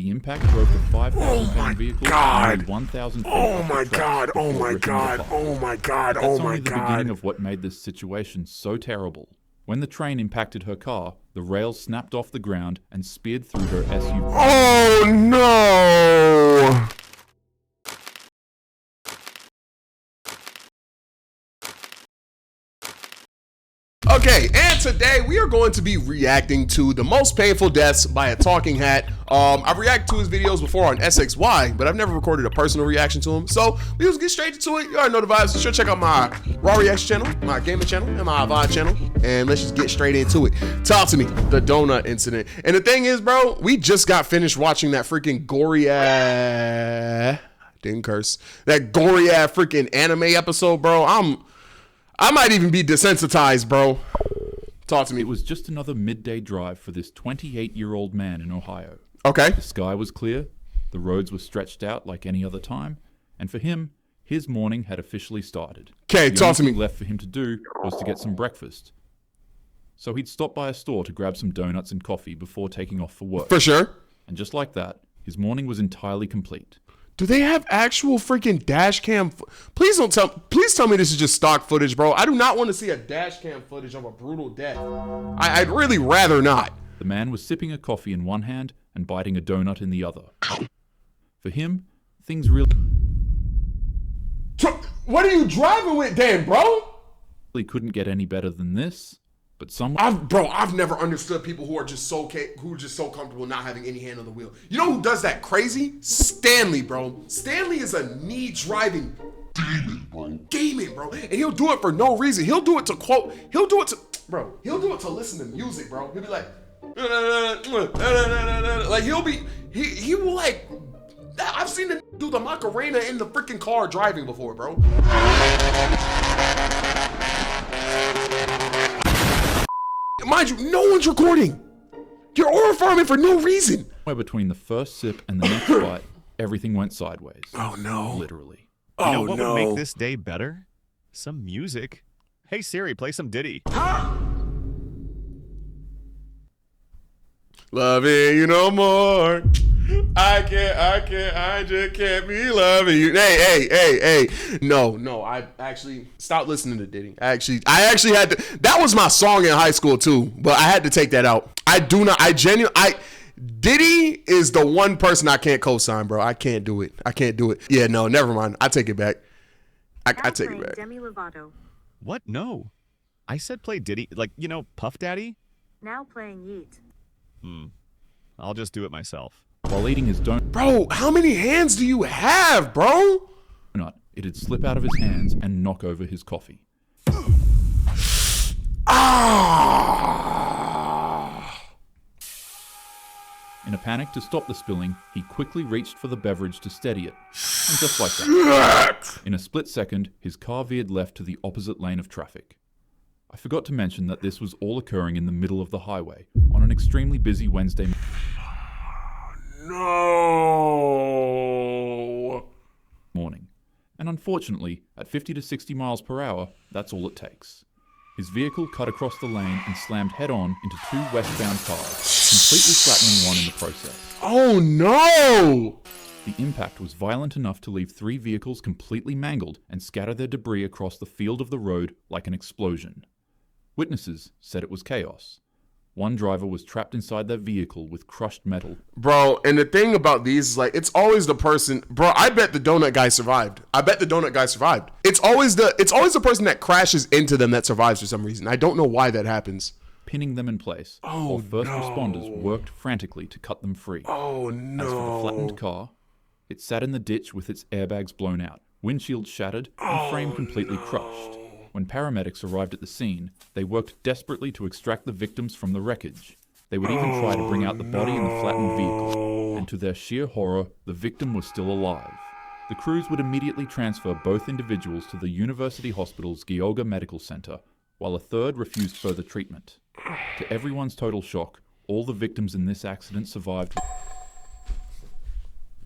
The impact drove the 5,000-pound vehicle nearly 1,000 feet. Oh my god, oh my god, oh my god, That's oh my only the god. beginning of what made this situation so terrible. When the train impacted her car, the rails snapped off the ground and speared through her SUV. Oh no! Okay, and today we are going to be reacting to the most painful deaths by a talking hat. I've reacted to his videos before on SXY, but I've never recorded a personal reaction to him. So we just get straight into it. You already know the vibes. So sure check out my Raw Reaction channel, my gaming channel, and my VODS channel. And let's just get straight into it. Talk to me. The donut incident. And the thing is, bro, we just got finished watching that freaking gory ass, didn't curse, that gory ass freaking anime episode, bro. I might even be desensitized, bro. Talk to me. It was just another midday drive for this 28-year-old man in Ohio. Okay. The sky was clear, the roads were stretched out like any other time, and for him, his morning had officially started. Okay, talk to me. The only thing left for him to do was to get some breakfast. So he'd stop by a store to grab some donuts and coffee before taking off for work. For sure. And just like that, his morning was entirely complete. Do they have actual freaking dash cam? Please tell me this is just stock footage, bro. I do not want to see a dash cam footage of a brutal death. I'd really rather not. The man was sipping a coffee in one hand and biting a donut in the other. For him, things really What are you driving with then, bro? couldn't get any better than this, but someone... I've never understood people who are just so comfortable not having any hand on the wheel. You know who does that crazy? Stanley, bro. Stanley is a knee driving demon, bro. Demon, bro. And he'll do it for no reason. He'll do it to listen to music, bro. He'll be like, like he will like, I've seen him do the Macarena in the freaking car driving before, bro. Mind you, no one's recording. You're aura farming for no reason. Between the first sip and the next bite, everything went sideways. Oh no. Literally. You know what would make this day better? Some music. Hey Siri, play some Diddy. Loving you no more. I just can't be loving you. Hey. No, I actually stopped listening to Diddy. I actually had to, that was my song in high school too, but I had to take that out. Diddy is the one person I can't co-sign, bro. I can't do it. Yeah, no, never mind. I take it back. I take it back. Demi Lovato. What? No. I said play Diddy, like, you know, Puff Daddy? Now playing Yeet. I'll just do it myself. While eating his donut, Bro, how many hands do you have, bro? it'd slip out of his hands and knock over his coffee. In a panic to stop the spilling, he quickly reached for the beverage to steady it. And just like that, in a split second, his car veered left to the opposite lane of traffic. I forgot to mention that this was all occurring in the middle of the highway, on an extremely busy Wednesday morning. And unfortunately, at 50 to 60 miles per hour, that's all it takes. His vehicle cut across the lane and slammed head-on into two westbound cars, completely flattening one in the process. Oh no! The impact was violent enough to leave 3 vehicles completely mangled and scatter their debris across the field of the road like an explosion. Witnesses said it was chaos. One driver was trapped inside their vehicle with crushed metal. Bro, and the thing about these is like, it's always the person, bro, I bet the donut guy survived. It's always the person that crashes into them that survives for some reason. I don't know why that happens. Pinning them in place, while first responders worked frantically to cut them free. Oh no. As for the flattened car, it sat in the ditch with its airbags blown out, windshield shattered, and frame completely crushed. When paramedics arrived at the scene, they worked desperately to extract the victims from the wreckage. They would even try to bring out the body in the flattened vehicle, and to their sheer horror, the victim was still alive. The crews would immediately transfer both individuals to the University Hospital's Yoyo Medical Center, while a third refused further treatment. To everyone's total shock, all the victims in this accident survived.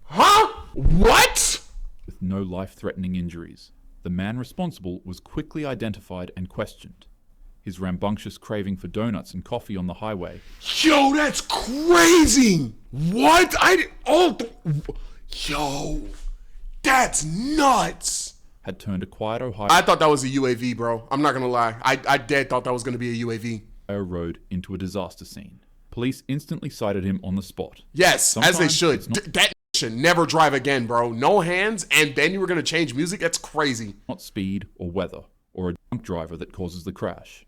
Huh? What? With no life-threatening injuries. The man responsible was quickly identified and questioned. his rambunctious craving for donuts and coffee on the highway. Yo, that's crazy. What? Yo, that's nuts. Had turned a quiet Ohio I thought that was a UAV, bro. I'm not gonna lie. I dead thought that was gonna be a UAV. road into a disaster scene. Police instantly cited him on the spot. Yes, as they Sometimes should. it's not- That should never drive again, bro. No hands, and then you were gonna change music? That's crazy. Not speed or weather or a drunk driver that causes the crash.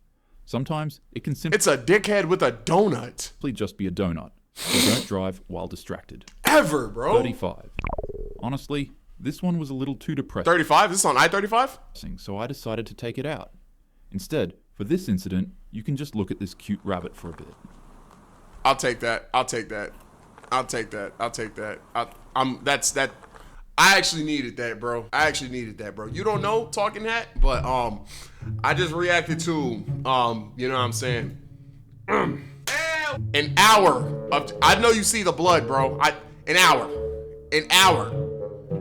Sometimes it can simply It's a dickhead with a donut. just be a donut. So don't drive while distracted. Ever, bro. 35. Honestly, this one was a little too depressing, 35? This is on I-35? so I decided to take it out. Instead, for this incident, you can just look at this cute rabbit for a bit. I'll take that. I'll take that. I'll take that. I'll take that. I actually needed that, bro. I actually needed that, bro. You don't know Talking Hat, but I just reacted to you know what I'm saying? An hour of, I know you see the blood, bro. An hour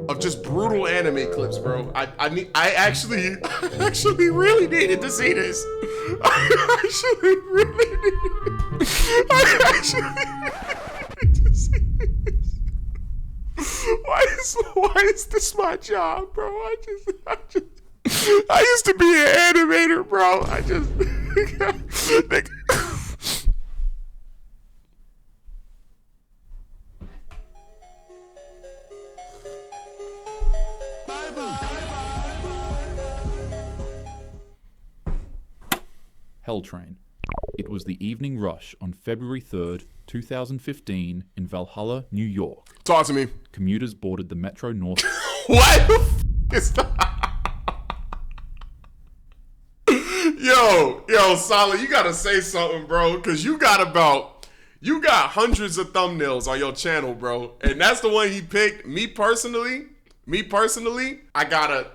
of just brutal anime clips, bro. I actually really needed to see this. I actually really needed to see this. Why is this my job, bro? I used to be an animator, bro. Hell Train. It was the evening rush on February 3rd, 2015 in Valhalla, New York. Talk to me. Commuters boarded the Metro North What the f is that? Yo, Solid, you gotta say something, bro, because you got hundreds of thumbnails on your channel, bro, and that's the one he picked. Me personally, I gotta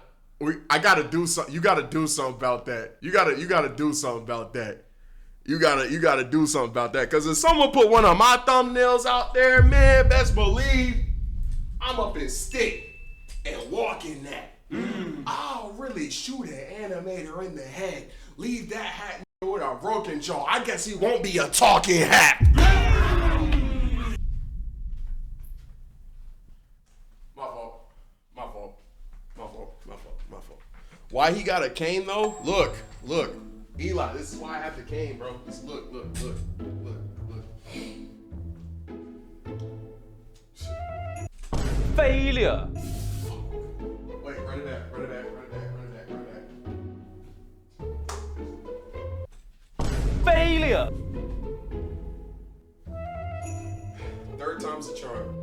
do something. You gotta do something about that. You gotta do something about that. You gotta do something about that. Cause if someone put one of my thumbnails out there, man, best believe I'm up in stick and walking that. I'll really shoot an animator in the head. Leave that hat with a broken jaw. I guess he won't be a talking hat. My fault. Why he got a cane though? Look. Eli, this is why I have the cane, bro. Just look. Failure. Wait, run it back. Failure. Third time's the charm.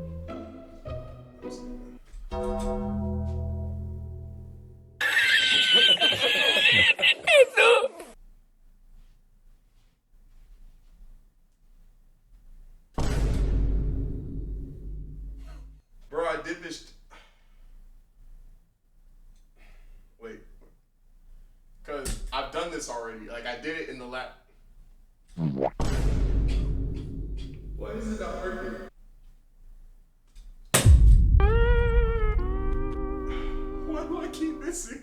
Bro, I did this. Wait. Because I've done this already. Like, I did it in the lap. Why is it not working? Why do I keep missing?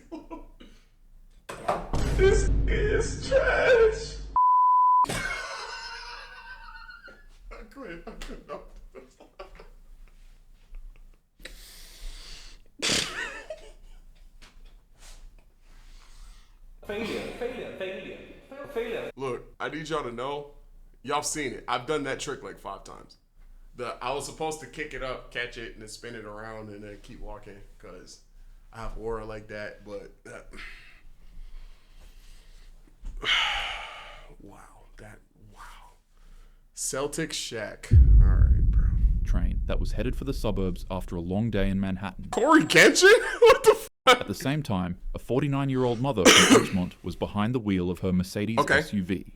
This is trash. I quit. Failure. Look, I need y'all to know, y'all seen it. I've done that trick like 5 times. I was supposed to kick it up, catch it, and then spin it around and then keep walking because I have aura like that, but wow. Celtic Shack. All right, bro. train that was headed for the suburbs after a long day in Manhattan. Corey Kenshin? What the fuck? At the same time, a 49-year-old mother from Richmond was behind the wheel of her Mercedes SUV.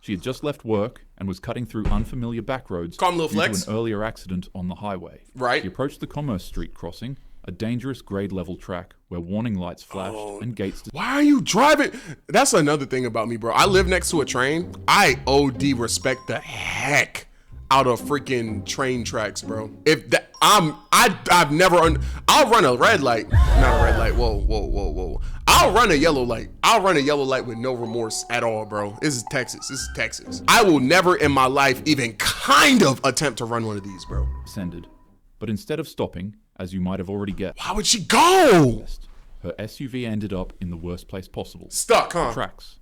She had just left work and was cutting through unfamiliar back roads Calm little due flex. to an earlier accident on the highway. Right. She approached the Commerce Street crossing, a dangerous grade-level track where warning lights flashed and gates... Why are you driving? That's another thing about me, bro. I live next to a train. I OD respect the heck out of freaking train tracks, bro. If that, I've never, I'll run a red light, not a red light. Whoa. I'll run a yellow light. I'll run a yellow light with no remorse at all, bro. This is Texas. I will never in my life even kind of attempt to run one of these, bro. Descended, but instead of stopping, as you might have already guessed, Why would she go? her SUV ended up in the worst place possible. Stuck, huh? Tracks.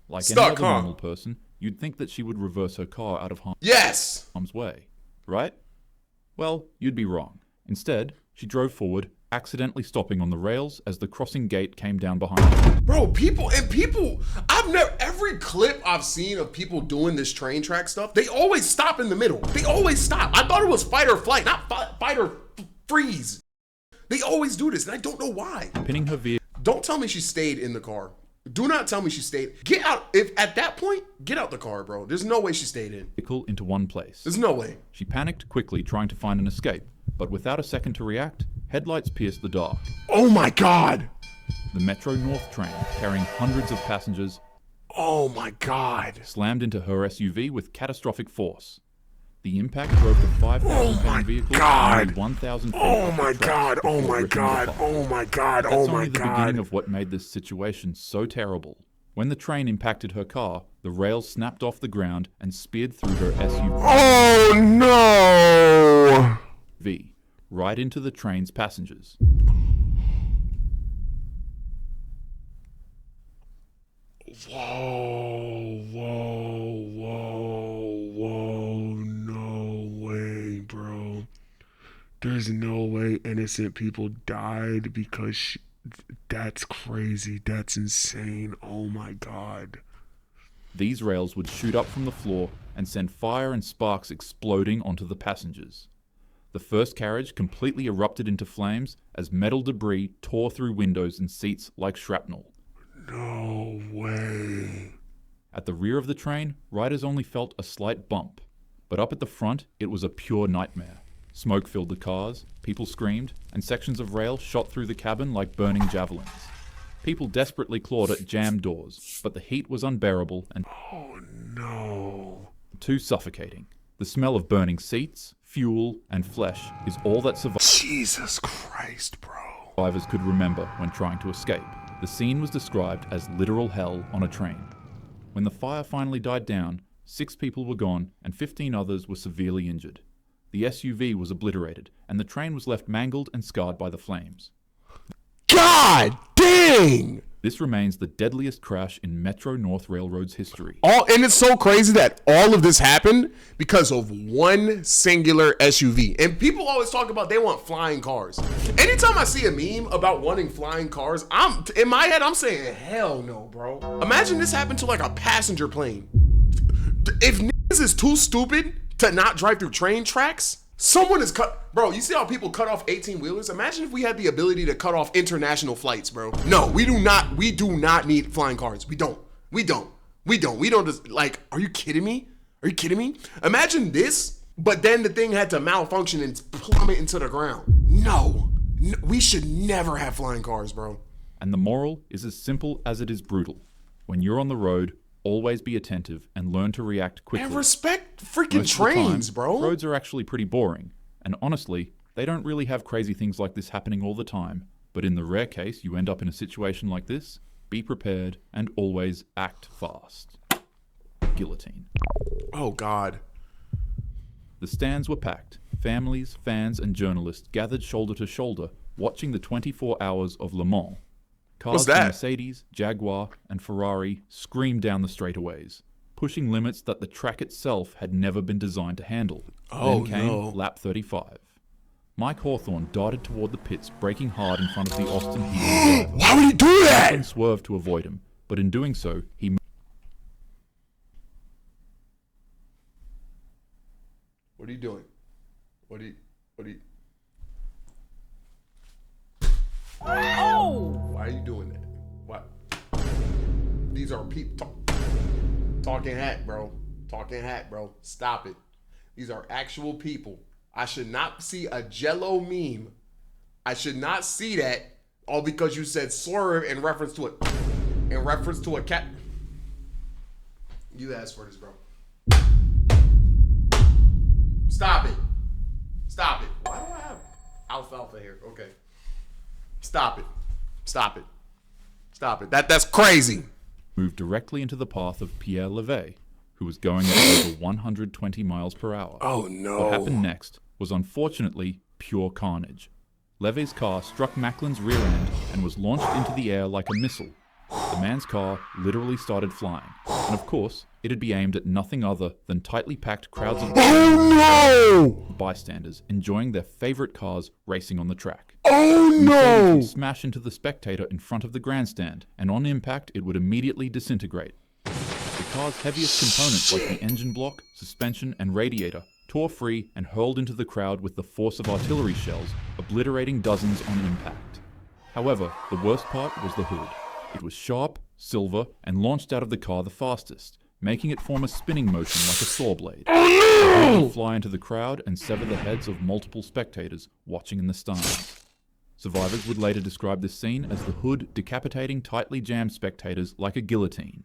Like any Stuck, other huh? normal person, you'd think that she would reverse her car out of Yes. harm's way, right? Well, you'd be wrong. Instead, she drove forward, accidentally stopping on the rails as the crossing gate came down behind her. Bro, every clip I've seen of people doing this train track stuff, they always stop in the middle. They always stop. I thought it was fight or flight, not fight or freeze. They always do this, and I don't know why. Pinning her vehicle Don't tell me she stayed in the car. Do not tell me she stayed. Get out. If at that point, get out the car, bro. There's no way she stayed in. into one place. There's no way. She panicked quickly, trying to find an escape, but without a second to react, headlights pierced the dark. Oh my God. The Metro North train, carrying hundreds of passengers, Oh my God. slammed into her SUV with catastrophic force. The impact drove the 5,000-pound vehicle God. nearly 1,000 feet Oh off the my tracks God. Oh before my ripping God. apart. Oh my God. That's Oh only my the beginning God. of what made this situation so terrible. When the train impacted her car, the rails snapped off the ground and speared through her Oh no. SUV, right into the train's passengers. Whoa, no way, bro. There's no way innocent people died because that's crazy. That's insane. Oh my God. These rails would shoot up from the floor and send fire and sparks exploding onto the passengers. The first carriage completely erupted into flames as metal debris tore through windows and seats like shrapnel. No way. At the rear of the train, riders only felt a slight bump, but up at the front, it was a pure nightmare. Smoke filled the cars, people screamed, and sections of rail shot through the cabin like burning javelins. People desperately clawed at jammed doors, but the heat was unbearable and No. too suffocating. The smell of burning seats, fuel, and flesh is all that Jesus Christ, bro. survivors could remember when trying to escape. The scene was described as literal hell on a train. When the fire finally died down, 6 people were gone and 15 others were severely injured. The SUV was obliterated, and the train was left mangled and scarred by the flames. God dang! This remains the deadliest crash in Metro North Railroad's history. And it's so crazy that all of this happened because of one singular SUV. And people always talk about they want flying cars. Anytime I see a meme about wanting flying cars, in my head I'm saying hell no, bro. Imagine this happened to like a passenger plane. If niggas is too stupid to not drive through train tracks, someone is cut. Bro, you see how people cut off 18-wheelers? Imagine if we had the ability to cut off international flights, bro. No, we do not need flying cars. We don't just, like, are you kidding me? Imagine this, but then the thing had to malfunction and plummet into the ground. No, we should never have flying cars, bro. And the moral is as simple as it is brutal. When you're on the road, always be attentive and learn to react quickly. And respect freaking Most of the trains, time, bro. Roads are actually pretty boring. And honestly, they don't really have crazy things like this happening all the time. But in the rare case you end up in a situation like this, be prepared and always act fast. Guillotine. Oh, God. The stands were packed. Families, fans, and journalists gathered shoulder to shoulder, watching the 24 hours of Le Mans. Cars What's from that? Mercedes, Jaguar, and Ferrari screamed down the straightaways, pushing limits that the track itself had never been designed to handle. Oh, Then came no. lap 35. Mike Hawthorne darted toward the pits, braking hard in front of the Austin Healey driver. Why would he do Franklin that? swerved to avoid him, but in doing so, he What are you doing? What are you? Oh! Why are you doing that? What? These are people talking hat, bro. Talking hat, bro. Stop it. These are actual people. I should not see a Jello meme. I should not see that all because you said swerve in reference to a cat. You asked for this, bro. Stop it. Stop it. Why do I have alfalfa here? Okay. Stop it. Stop it. Stop it. That's crazy. Moved directly into the path of Pierre Levey, who was going at over 120 miles per hour. Oh, no. What happened next was unfortunately pure carnage. Levey's car struck Macklin's rear end and was launched into the air like a missile. The man's car literally started flying, and of course, it'd be aimed at nothing other than tightly packed crowds of bystanders enjoying their favorite cars racing on the track. Oh no! It would smash into the spectator in front of the grandstand, and on impact, it would immediately disintegrate. The car's heaviest components, like the engine block, suspension, and radiator, tore free and hurled into the crowd with the force of artillery shells, obliterating dozens on impact. However, the worst part was the hood. It was sharp, silver, and launched out of the car the fastest, making it form a spinning motion like a saw blade. It would fly into the crowd and sever the heads of multiple spectators watching in the stands. Survivors would later describe this scene as the hood decapitating tightly jammed spectators like a guillotine.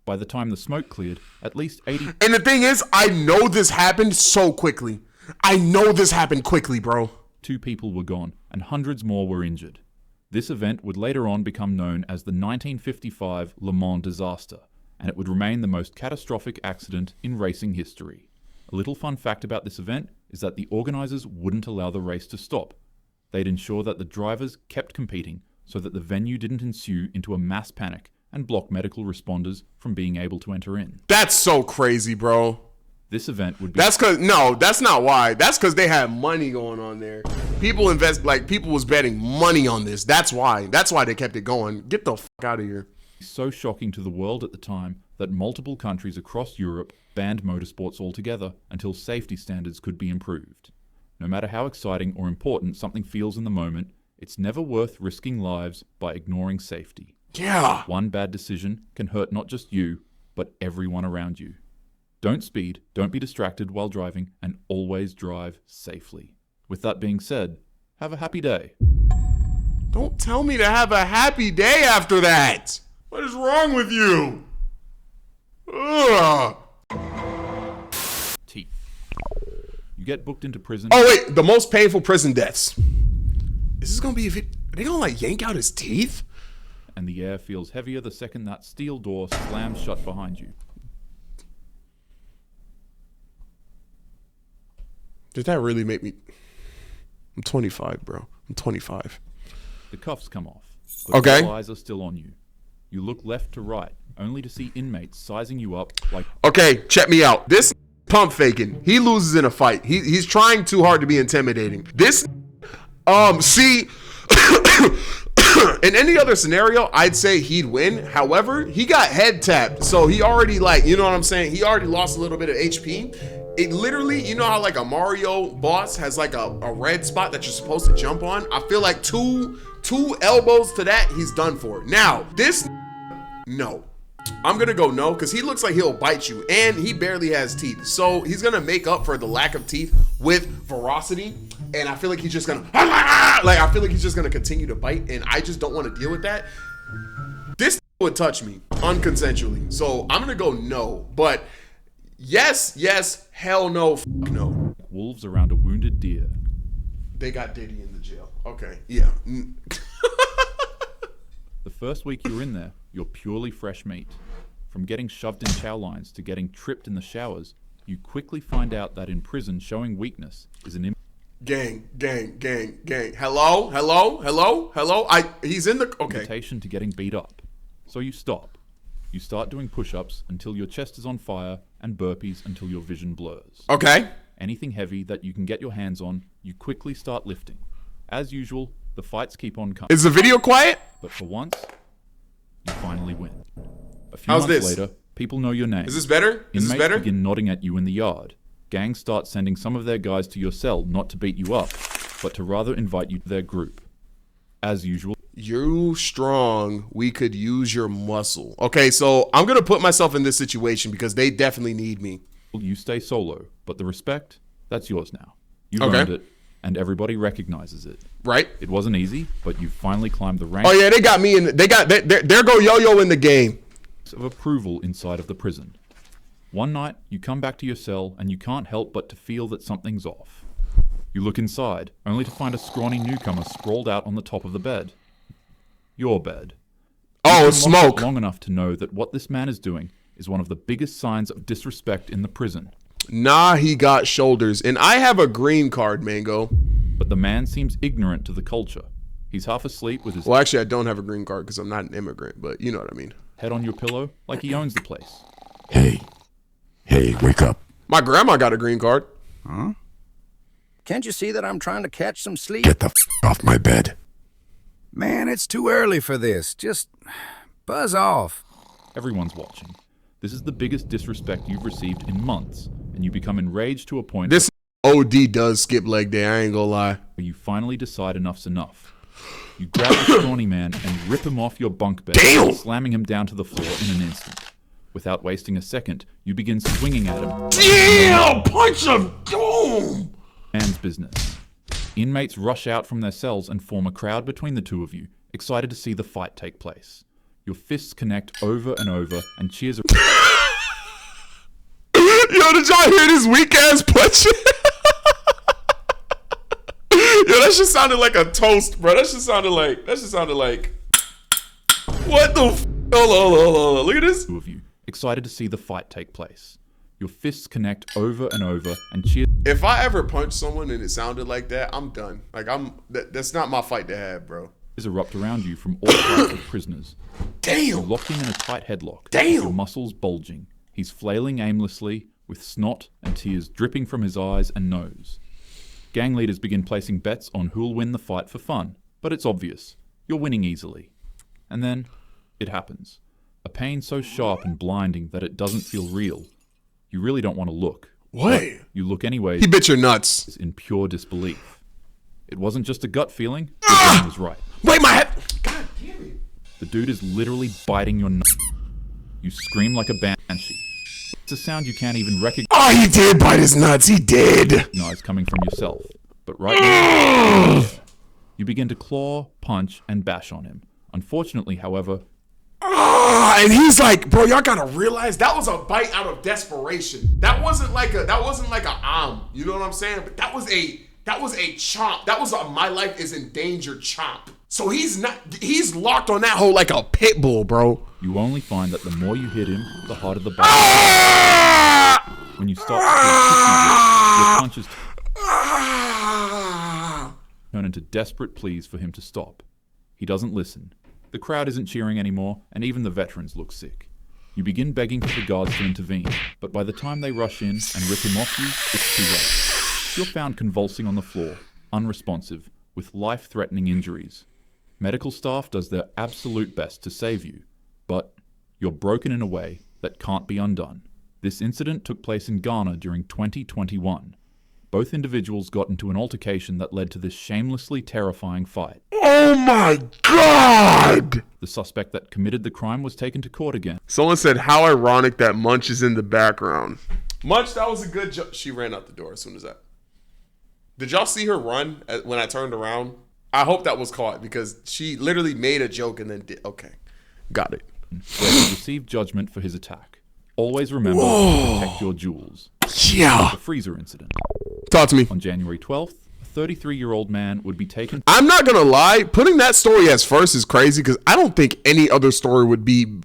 By the time the smoke cleared, at least 80... And the thing is, I know this happened so quickly. I know this happened quickly, bro. 2 people were gone, and hundreds more were injured. This event would later on become known as the 1955 Le Mans disaster, and it would remain the most catastrophic accident in racing history. A little fun fact about this event is that the organizers wouldn't allow the race to stop. They'd ensure that the drivers kept competing so that the venue didn't ensue into a mass panic and block medical responders from being able to enter in. That's so crazy, bro. This event would be... That's not why. That's because they had money going on there. People was betting money on this. That's why they kept it going. Get the fuck out of here. So shocking to the world at the time that multiple countries across Europe banned motorsports altogether until safety standards could be improved. No matter how exciting or important something feels in the moment, it's never worth risking lives by ignoring safety. Yeah. One bad decision can hurt not just you, but everyone around you. Don't speed, don't be distracted while driving, and always drive safely. With that being said, have a happy day. Don't tell me to have a happy day after that. What is wrong with you? Ugh. Teeth. You get booked into prison. Oh wait, the most painful prison deaths. Is this gonna be? Are they gonna like yank out his teeth? And the air feels heavier the second that steel door slams shut behind you. Did that really make me? I'm 25, bro. I'm 25. The cuffs come off, but okay. Your eyes are still on you. You look left to right, only to see inmates sizing you up like... Okay, check me out. This pump faking. He loses in a fight. He's trying too hard to be intimidating. This, see... In any other scenario, I'd say he'd win. However, he got head tapped. So he already you know what I'm saying? He already lost a little bit of HP. It literally, you know how like a Mario boss has like a red spot that you're supposed to jump on? I feel like two elbows to that, he's done for. Now, this, no. I'm gonna go no, because he looks like he'll bite you, and he barely has teeth. So he's gonna make up for the lack of teeth with ferocity, and I feel like he's just gonna, I feel like he's just gonna continue to bite, and I just don't want to deal with that. This would touch me unconsensually, so I'm gonna go no, but yes, hell no, no. Wolves around a wounded deer. They got Diddy in the jail. Okay, yeah. The first week you're in there, you're purely fresh meat. From getting shoved in chow lines to getting tripped in the showers, you quickly find out that in prison showing weakness is an gang. Hello. He's in the, okay. Invitation to getting beat up. So you stop. You start doing push-ups until your chest is on fire and burpees until your vision blurs. Okay. Anything heavy that you can get your hands on, you quickly start lifting. As usual, the fights keep on coming. Is the video quiet? But for once, you finally win. A few How's months this? later, people know your name. Is this better? Is this Inmates better? begin nodding at you in the yard. Gangs start sending some of their guys to your cell not to beat you up, but to rather invite you to their group. As usual, You strong. We could use your muscle. Okay, so I'm going to put myself in this situation because they definitely need me. you stay solo, but the respect, that's yours now. You've Okay. earned it, and everybody recognizes it. Right? It wasn't easy, but you've finally climbed the ranks Oh, yeah, they got me in. There go Yoyo in the game. of approval inside of the prison. One night, you come back to your cell and you can't help but to feel that something's off. You look inside, only to find a scrawny newcomer sprawled out on the top of the bed. Your bed. Oh, it's smoke. Long enough to know that what this man is doing is one of the biggest signs of disrespect in the prison. Nah, he got shoulders. And I have a green card, Mango. But the man seems ignorant to the culture. He's half asleep with his Well, actually, I don't have a green card because I'm not an immigrant, but you know what I mean. head on your pillow like he owns the place. Hey, wake up. My grandma got a green card. Huh? Can't you see that I'm trying to catch some sleep? Get the off my bed. Man, it's too early for this. Just buzz off. Everyone's watching. This is the biggest disrespect you've received in months, and you become enraged to a point This OD does skip leg day, I ain't gonna lie. where you finally decide enough's enough. You grab the scrawny man and rip him off your bunk bed, Damn! slamming him down to the floor in an instant. Without wasting a second, you begin swinging at him. Damn! Punch him! Boom! Man's business. Inmates rush out from their cells and form a crowd between the two of you, excited to see the fight take place. Your fists connect over and over, and cheers are... Yo, did y'all hear this weak ass punch? Yo, that shit sounded like a toast, bro. That shit sounded like. What the f? Hold on. Look at this. two of you, excited to see the fight take place. Your fists connect over and over, and cheers If I ever punch someone and it sounded like that, I'm done. Like that's not my fight to have, bro. erupt around you from all parts of prisoners. You Damn. lock him in a tight headlock, Damn. with your muscles bulging. He's flailing aimlessly, with snot and tears dripping from his eyes and nose. Gang leaders begin placing bets on who'll win the fight for fun, but it's obvious. You're winning easily. And then, it happens. A pain so sharp and blinding that it doesn't feel real. You really don't want to look. What? But you look anyways He bit your nuts. in pure disbelief. It wasn't just a gut feeling, your brain was right. Wait, my head. God damn it. The dude is literally biting your nut. You scream like a banshee. It's a sound you can't even Oh, he did bite his nuts. He did. recognize coming from yourself. But right now, you begin to claw, punch, and bash on him. Unfortunately, however, And he's like, bro, y'all gotta realize that was a bite out of desperation. That wasn't like a you know what I'm saying? But that was a chomp. That was a my life is in danger chomp. So he's locked on that hole like a pit bull, bro. you only find that the more you hit him, the harder the bite. When you stop your punches turn into desperate pleas for him to stop. He doesn't listen. The crowd isn't cheering anymore, and even the veterans look sick. You begin begging for the guards to intervene, but by the time they rush in and rip him off you, it's too late. You're found convulsing on the floor, unresponsive, with life-threatening injuries. Medical staff does their absolute best to save you, but you're broken in a way that can't be undone. This incident took place in Ghana during 2021. Both individuals got into an altercation that led to this shamelessly terrifying fight. Oh my god! The suspect that committed the crime was taken to court again. Someone said, how ironic that Munch is in the background. Munch, that was a good joke. She ran out the door as soon as that. Did y'all see her run when I turned around? I hope that was caught because she literally made a joke and then did. Okay. Got it. Where he received judgment for his attack. Always remember to protect your jewels. Yeah. The freezer incident. Talk to me. On January 12th, a 33-year-old man would be taken I'm not going to lie. Putting that story as first is crazy because I don't think any other story would be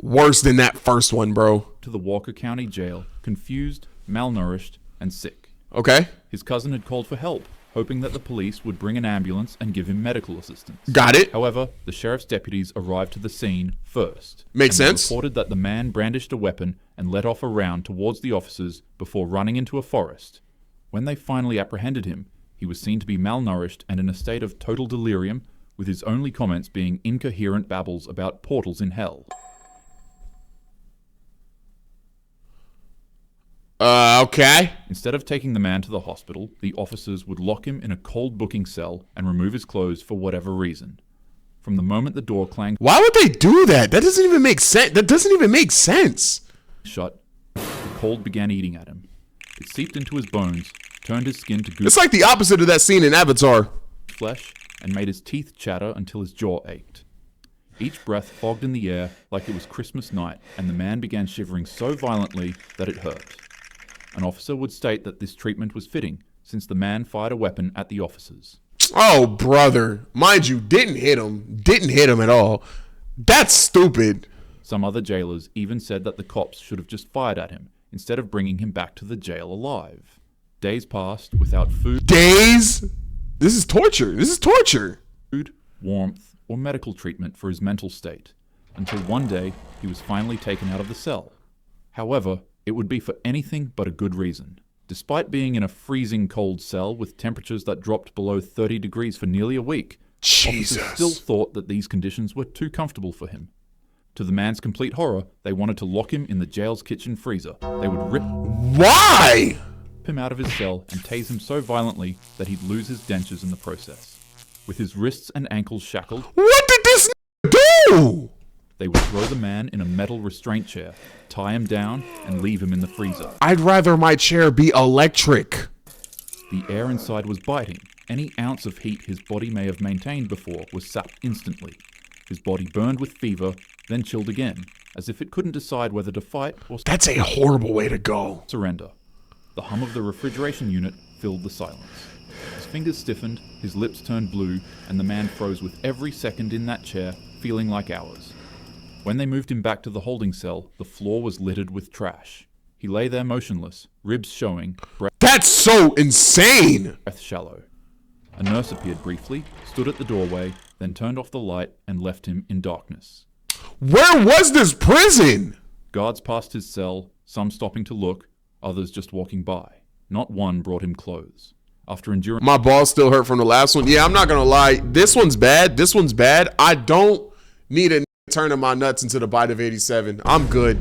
worse than that first one, bro. to the Walker County Jail, confused, malnourished, and sick. Okay. His cousin had called for help, hoping that the police would bring an ambulance and give him medical assistance. Got it. However, the sheriff's deputies arrived to the scene first. Makes and sense. Reported that the man brandished a weapon and let off a round towards the officers before running into a forest. When they finally apprehended him, he was seen to be malnourished and in a state of total delirium, with his only comments being incoherent babbles about portals in hell. Okay. Instead of taking the man to the hospital, the officers would lock him in a cold booking cell and remove his clothes for whatever reason. From the moment the door clanged Why would they do that? That doesn't even make sense. shut, the cold began eating at him. It seeped into his bones, turned his skin to It's goose like the opposite of that scene in Avatar. flesh, and made his teeth chatter until his jaw ached. Each breath fogged in the air like it was Christmas night, and the man began shivering so violently that it hurt. An officer would state that this treatment was fitting, since the man fired a weapon at the officers. Oh, brother. Mind you, didn't hit him. Didn't hit him at all. That's stupid. Some other jailers even said that the cops should have just fired at him, instead of bringing him back to the jail alive. Days passed without food. Days? This is torture. This is torture. Food, warmth, or medical treatment for his mental state, until one day he was finally taken out of the cell. However, it would be for anything but a good reason. Despite being in a freezing cold cell with temperatures that dropped below 30 degrees for nearly a week, Jesus. officers still thought that these conditions were too comfortable for him. To the man's complete horror, they wanted to lock him in the jail's kitchen freezer. They would rip Why? him out of his cell and tase him so violently that he'd lose his dentures in the process. With his wrists and ankles shackled, What did this do? they would throw the man in a metal restraint chair, tie him down, and leave him in the freezer. I'd rather my chair be electric. The air inside was biting. Any ounce of heat his body may have maintained before was sapped instantly. His body burned with fever, then chilled again, as if it couldn't decide whether to fight or That's a horrible way to go. surrender. The hum of the refrigeration unit filled the silence. His fingers stiffened, his lips turned blue, and the man froze with every second in that chair, feeling like hours. When they moved him back to the holding cell, the floor was littered with trash. He lay there motionless, ribs showing, That's so insane. breath shallow. A nurse appeared briefly, stood at the doorway, then turned off the light and left him in darkness. Where was this prison? Guards passed his cell, some stopping to look, others just walking by. Not one brought him clothes. After enduring My balls still hurt from the last one. Yeah, I'm not gonna lie. This one's bad. This one's bad. I don't need a turning my nuts into the bite of 87. I'm good.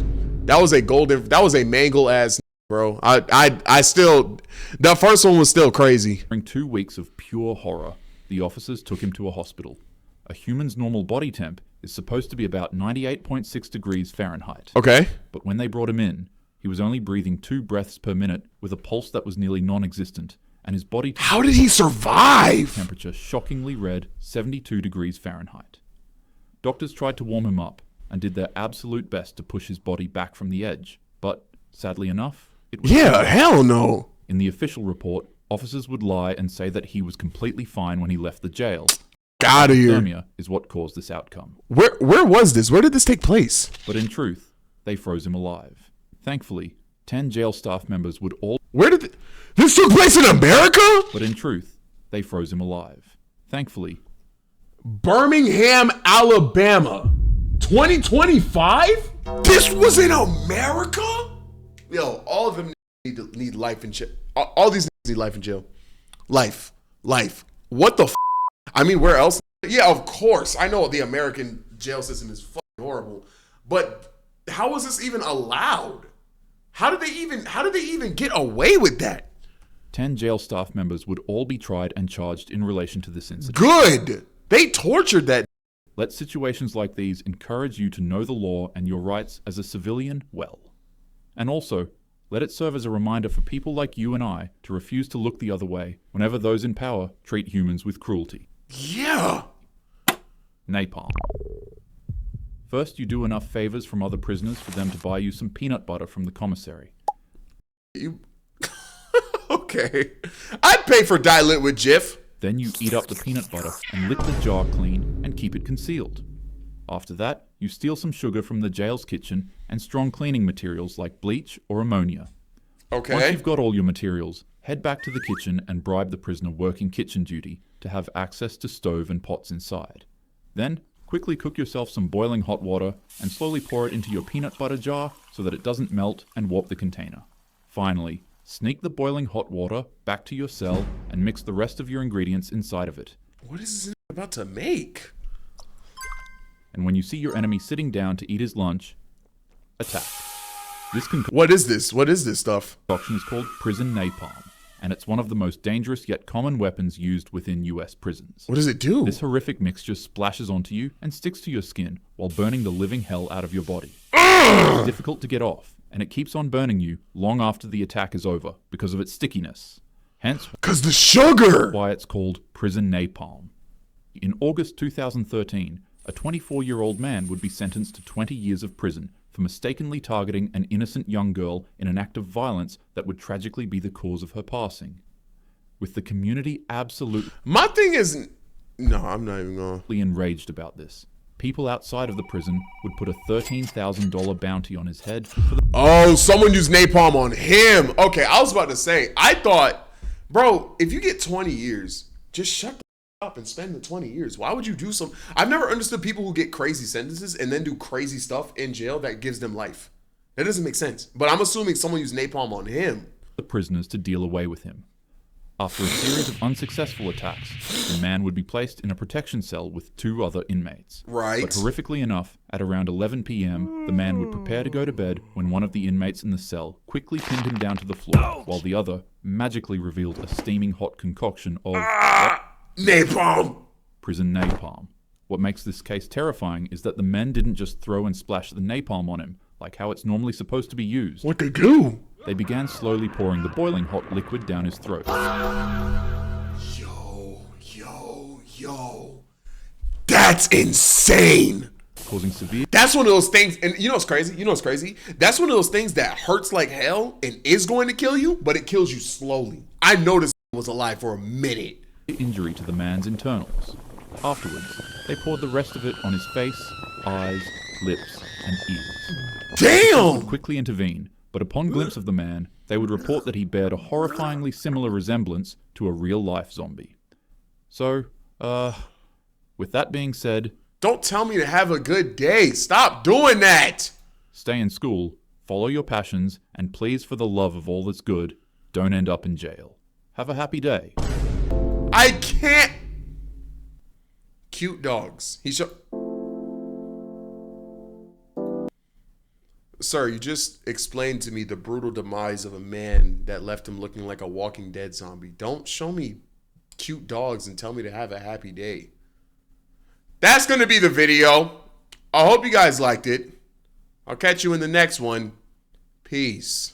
That was a mangle ass, bro. I still, the first one was still crazy. During 2 weeks of pure horror, the officers took him to a hospital. A human's normal body temp is supposed to be about 98.6 degrees Fahrenheit. Okay. But when they brought him in, he was only breathing 2 breaths per minute with a pulse that was nearly non-existent, and his body How did he survive? temperature shockingly read 72 degrees Fahrenheit. Doctors tried to warm him up and did their absolute best to push his body back from the edge, but sadly enough, it was Yeah, hell no. In the official report, officers would lie and say that he was completely fine when he left the jail. Out of here. Hypothermia is what caused this outcome. Where was this? Where did this take place? But in truth, they froze him alive. Thankfully, 10 jail staff members would all... Where did this took place in America? But in truth, they froze him alive. Thankfully, Birmingham, Alabama, 2025. This was in America. Yo, all of them need life in jail. All these need life in jail. Life. What the? I mean, where else? Yeah, of course. I know the American jail system is fucking horrible, but how was this even allowed? How did they even get away with that? 10 jail staff members would all be tried and charged in relation to this incident. Good. They tortured that. Let situations like these encourage you to know the law and your rights as a civilian well. And also, let it serve as a reminder for people like you and I to refuse to look the other way whenever those in power treat humans with cruelty. Yeah. Napalm. First, you do enough favors from other prisoners for them to buy you some peanut butter from the commissary. Okay. I'd pay for Dilate with Jif. Then you eat up the peanut butter and lick the jar clean and keep it concealed. After that, you steal some sugar from the jail's kitchen and strong cleaning materials like bleach or ammonia. Once Okay. you've got all your materials, head back to the kitchen and bribe the prisoner working kitchen duty to have access to stove and pots inside. Then, quickly cook yourself some boiling hot water and slowly pour it into your peanut butter jar so that it doesn't melt and warp the container. Finally, sneak the boiling hot water back to your cell and mix the rest of your ingredients inside of it. What is this about to make? And when you see your enemy sitting down to eat his lunch, attack. This What is this? What is this stuff? concoction is called prison napalm, and it's one of the most dangerous yet common weapons used within US prisons. What does it do? This horrific mixture splashes onto you and sticks to your skin while burning the living hell out of your body. It's difficult to get off, and it keeps on burning you long after the attack is over because of its stickiness. Hence Cause the sugar. why it's called prison napalm. In August 2013, a 24-year-old man would be sentenced to 20 years of prison for mistakenly targeting an innocent young girl in an act of violence that would tragically be the cause of her passing. With the community absolutely My thing is, no, I'm not even going. enraged about this, people outside of the prison would put a $13,000 bounty on his head for the Oh, someone used napalm on him. Okay, I was about to say, I thought, bro, if you get 20 years, just shut the up and spend the 20 years. Why would you do some? I've never understood people who get crazy sentences and then do crazy stuff in jail that gives them life. That doesn't make sense. But I'm assuming someone used napalm on him. prisoners to deal away with him. After a series of unsuccessful attacks, the man would be placed in a protection cell with 2 other inmates. Right. But horrifically enough, at around 11 p.m., the man would prepare to go to bed when one of the inmates in the cell quickly pinned him down to the floor, while the other magically revealed a steaming hot concoction of Napalm. prison napalm. What makes this case terrifying is that the men didn't just throw and splash the napalm on him, like how it's normally supposed to be used. What they do? They began slowly pouring the boiling hot liquid down his throat. Yo. That's insane. Causing severe That's one of those things, and you know what's crazy? That's one of those things that hurts like hell and is going to kill you, but it kills you slowly. I noticed was alive for a minute. injury to the man's internals. Afterwards, they poured the rest of it on his face, eyes, lips, and ears. Damn! Quickly intervene, but upon glimpse of the man, they would report that he bared a horrifyingly similar resemblance to a real-life zombie. So, with that being said, Don't tell me to have a good day. Stop doing that. stay in school, follow your passions, and please, for the love of all that's good, don't end up in jail. Have a happy day. I can't. Cute dogs. Sir, you just explained to me the brutal demise of a man that left him looking like a Walking Dead zombie. Don't show me cute dogs and tell me to have a happy day. That's going to be the video. I hope you guys liked it. I'll catch you in the next one. Peace.